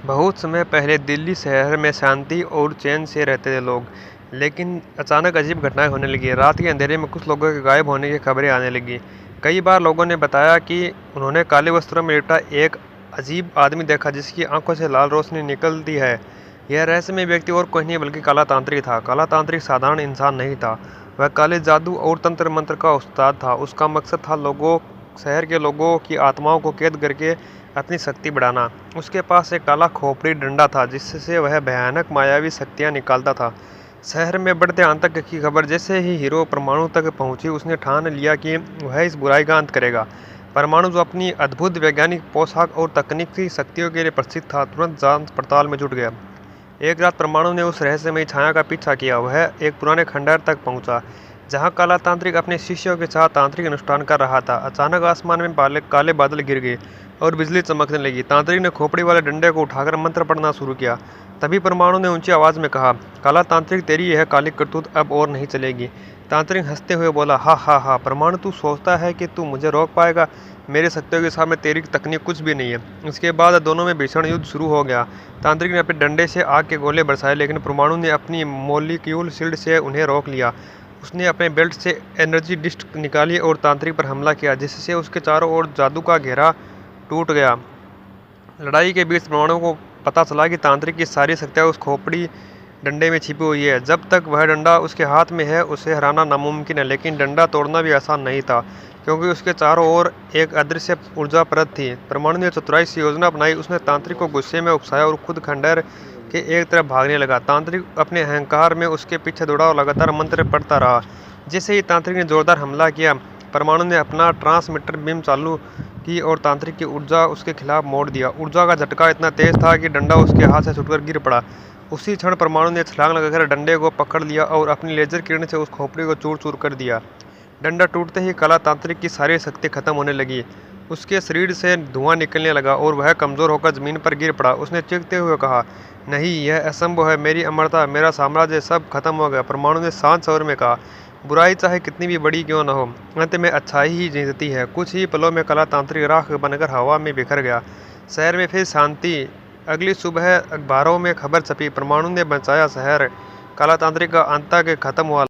बहुत समय पहले दिल्ली शहर में शांति और चैन से रहते थे लोग। लेकिन अचानक अजीब घटनाएं होने लगी। रात के अंधेरे में कुछ लोगों के गायब होने की खबरें आने लगी। कई बार लोगों ने बताया कि उन्होंने काले वस्त्रों में लिपटा एक अजीब आदमी देखा जिसकी आंखों से लाल रोशनी निकलती है। यह रहस्यमय व्यक्ति और कोई नहीं बल्कि काला तांत्रिक था। काला तांत्रिक साधारण इंसान नहीं था, वह काले जादू और तंत्र मंत्र का उस्ताद था। उसका मकसद था शहर के लोगों की आत्माओं को कैद करके अपनी शक्ति बढ़ाना। उसके पास एक काला खोपड़ी डंडा था जिससे वह भयानक मायावी शक्तियाँ निकालता था। शहर में बढ़ते आतंक की खबर जैसे ही हीरो परमाणु तक पहुंची, उसने ठान लिया कि वह इस बुराई का अंत करेगा। परमाणु, जो अपनी अद्भुत वैज्ञानिक पोशाक और तकनीकी शक्तियों के लिए प्रसिद्ध था, तुरंत जांच पड़ताल में जुट गया। एक रात परमाणु ने उस रहस्यमयी छाया का पीछा किया। वह एक पुराने खंडहर तक पहुंचा जहां काला तांत्रिक अपने शिष्यों के साथ तांत्रिक अनुष्ठान कर रहा था। अचानक आसमान में काले बादल गिर गए और बिजली चमकने लगी। तांत्रिक ने खोपड़ी वाले डंडे को उठाकर मंत्र पढ़ना शुरू किया। तभी परमाणु ने ऊंची आवाज में कहा, काला तांत्रिक, तेरी यह काली करतूत अब और नहीं चलेगी। तांत्रिक हंसते हुए बोला, हा हा हा परमाणु, तू सोचता है कि तू मुझे रोक पाएगा? मेरे शक्तियों के सामने तेरी तकनीक कुछ भी नहीं है। इसके बाद दोनों में भीषण युद्ध शुरू हो गया। तांत्रिक ने अपने डंडे से आग के गोले बरसाए, लेकिन परमाणु ने अपनी मोलिक्यूल शील्ड से उन्हें रोक लिया। उसने अपने बेल्ट से एनर्जी डिस्क निकाली और तांत्रिक पर हमला किया, जिससे उसके चारों ओर जादू का घेरा टूट गया। लड़ाई के बीच परमाणु को पता चला कि तांत्रिक की सारी शक्तियाँ उस खोपड़ी डंडे में छिपी हुई है। जब तक वह डंडा उसके हाथ में है, उसे हराना नामुमकिन है। लेकिन डंडा तोड़ना भी आसान नहीं था, क्योंकि उसके चारों ओर एक अदृश्य ऊर्जा परत थी। परमाणु ने चतुराई से योजना बनाई। उसने तांत्रिक को गुस्से में उकसाया और खुद खंडहर के एक तरफ भागने लगा। तांत्रिक अपने अहंकार में उसके पीछे दौड़ा और लगातार मंत्र पढ़ता रहा। जैसे ही तांत्रिक ने जोरदार हमला किया, परमाणु ने अपना ट्रांसमिटर बीम चालू की और तांत्रिक की ऊर्जा उसके खिलाफ मोड़ दिया। ऊर्जा का झटका इतना तेज था कि डंडा उसके हाथ से छूटकर गिर पड़ा। उसी क्षण परमाणु ने छलांग लगाकर डंडे को पकड़ लिया और अपनी लेजर किरण से उस खोपड़ी को चूर चूर कर दिया। डंडा टूटते ही काला तांत्रिक की सारी शक्ति खत्म होने लगी। उसके शरीर से धुआं निकलने लगा और वह कमजोर होकर जमीन पर गिर पड़ा। उसने चीखते हुए कहा, नहीं, यह असंभव है, मेरी अमरता, मेरा साम्राज्य सब खत्म हो गया। परमाणु ने शांत स्वर में कहा, बुराई चाहे कितनी भी बड़ी क्यों न हो, अंत में अच्छाई ही जीतती है। कुछ ही पलों में काला तांत्रिक राख बनकर हवा में बिखर गया। शहर में फिर शांति। अगली सुबह अखबारों में खबर छपी, परमाणु ने बचाया शहर, काला तांत्रिक का अंत खत्म हुआ।